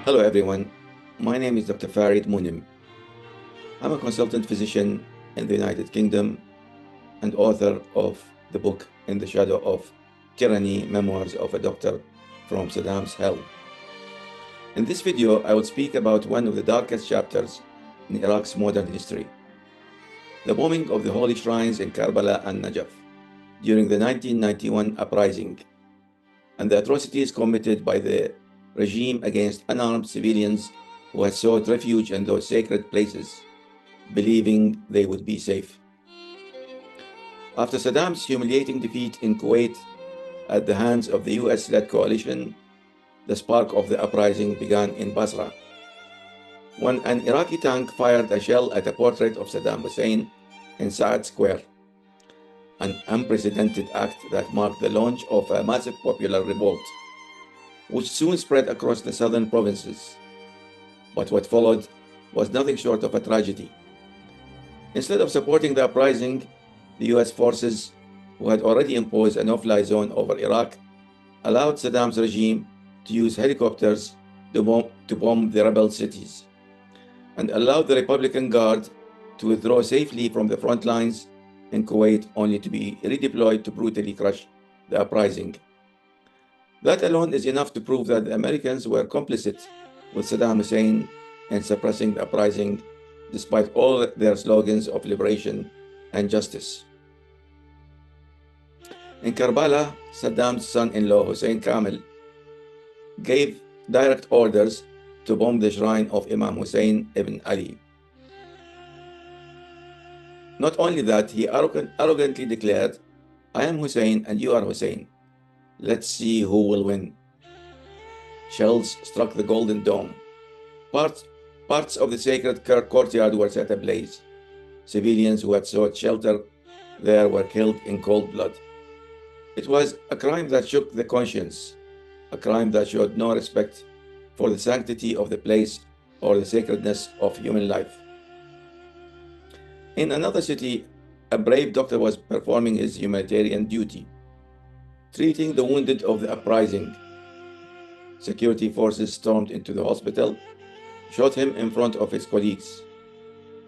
Hello everyone, my name is Dr. Farid Mohammed. I'm a consultant physician in the United Kingdom and author of the book In the Shadow of Tyranny, Memoirs of a Doctor from Saddam's Hell. In this video, I will speak about one of the darkest chapters in Iraq's modern history, the bombing of the holy shrines in Karbala and Najaf during the 1991 uprising, and the atrocities committed by the regime against unarmed civilians who had sought refuge in those sacred places, believing they would be safe. After Saddam's humiliating defeat in Kuwait at the hands of the US-led coalition, the spark of the uprising began in Basra, when an Iraqi tank fired a shell at a portrait of Saddam Hussein in Sa'ad Square, an unprecedented act that marked the launch of a massive popular revolt, which soon spread across the southern provinces. But what followed was nothing short of a tragedy. Instead of supporting the uprising, the US forces, who had already imposed a no-fly zone over Iraq, allowed Saddam's regime to use helicopters to bomb the rebel cities, and allowed the Republican Guard to withdraw safely from the front lines in Kuwait, only to be redeployed to brutally crush the uprising. That alone is enough to prove that the Americans were complicit with Saddam Hussein in suppressing the uprising, despite all their slogans of liberation and justice. In Karbala, Saddam's son-in-law Hussein Kamel gave direct orders to bomb the shrine of Imam Hussein ibn Ali. Not only that, he arrogantly declared, "I am Hussein and you are Hussein. Let's see who will win." Shells struck the Golden Dome. Parts of the sacred courtyard were set ablaze. Civilians who had sought shelter there were killed in cold blood. It was a crime that shook the conscience, a crime that showed no respect for the sanctity of the place or the sacredness of human life. In another city, a brave doctor was performing his humanitarian duty, treating the wounded of the uprising. Security forces stormed into the hospital, shot him in front of his colleagues,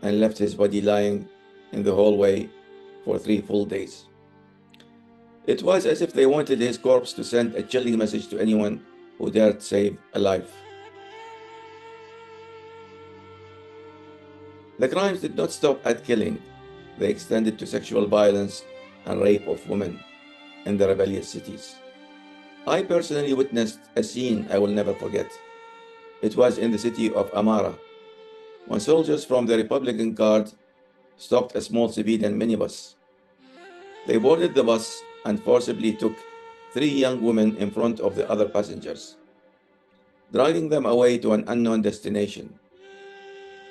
and left his body lying in the hallway for 3 full days. It was as if they wanted his corpse to send a chilling message to anyone who dared save a life. The crimes did not stop at killing. They extended to sexual violence and rape of women in the rebellious cities. I personally witnessed a scene I will never forget. It was in the city of Amara, when soldiers from the Republican Guard stopped a small civilian minibus. They boarded the bus and forcibly took 3 young women in front of the other passengers, dragging them away to an unknown destination.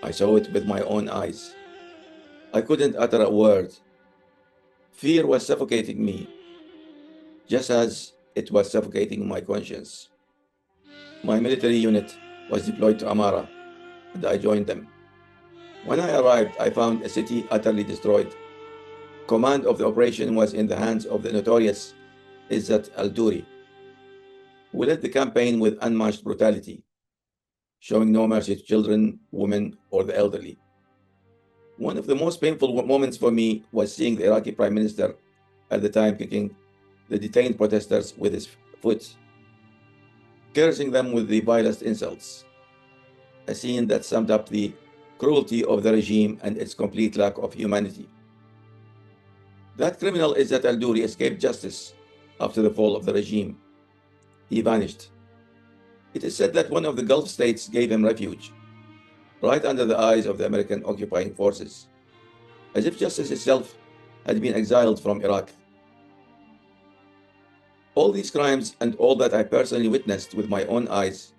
I saw it with my own eyes. I couldn't utter a word. Fear was suffocating me, just as it was suffocating my conscience. My military unit was deployed to Amara, and I joined them. When I arrived, I found a city utterly destroyed. Command of the operation was in the hands of the notorious Izzat al-Duri, who led the campaign with unmatched brutality, showing no mercy to children, women, or the elderly. One of the most painful moments for me was seeing the Iraqi Prime Minister at the time kicking the detained protesters with his foot, cursing them with the vilest insults, a scene that summed up the cruelty of the regime and its complete lack of humanity. That criminal Izzat al-Duri escaped justice after the fall of the regime. He vanished. It is said that one of the Gulf states gave him refuge, right under the eyes of the American occupying forces, as if justice itself had been exiled from Iraq. All these crimes and all that I personally witnessed with my own eyes,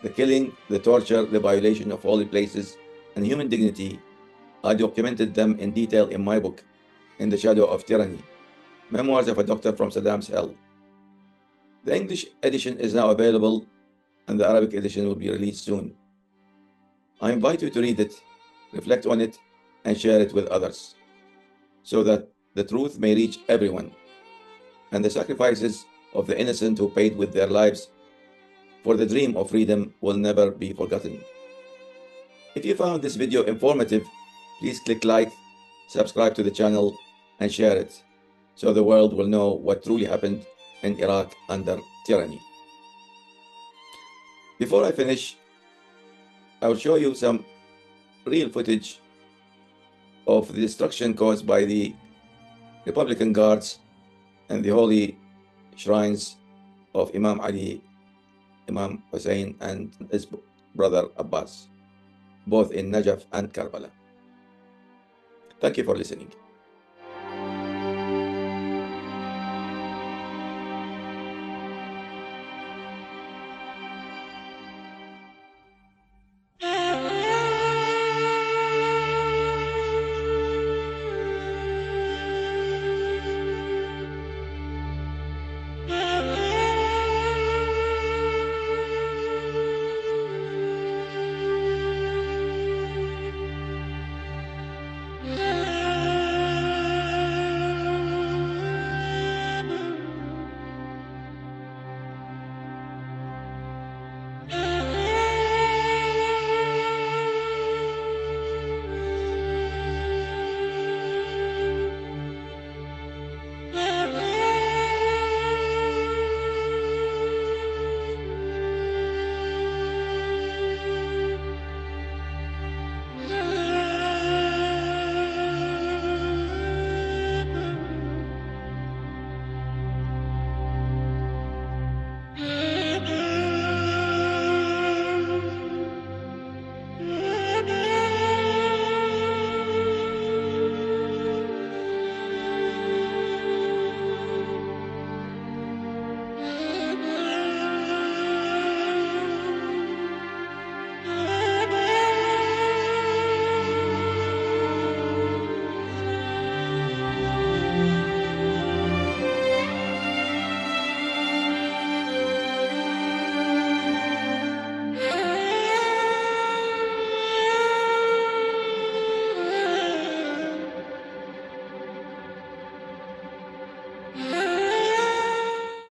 the killing, the torture, the violation of holy places and human dignity, I documented them in detail in my book, In the Shadow of Tyranny, Memoirs of a Doctor from Saddam's Hell. The English edition is now available, and the Arabic edition will be released soon. I invite you to read it, reflect on it, and share it with others, so that the truth may reach everyone, and the sacrifices of the innocent who paid with their lives for the dream of freedom will never be forgotten. If you found this video informative, please click like, subscribe to the channel, and share it so the world will know what truly happened in Iraq under tyranny. Before I finish, I will show you some real footage of the destruction caused by the Republican guards and the holy shrines of Imam Ali, Imam Hussein, and his brother Abbas, both in Najaf and Karbala. Thank you for listening.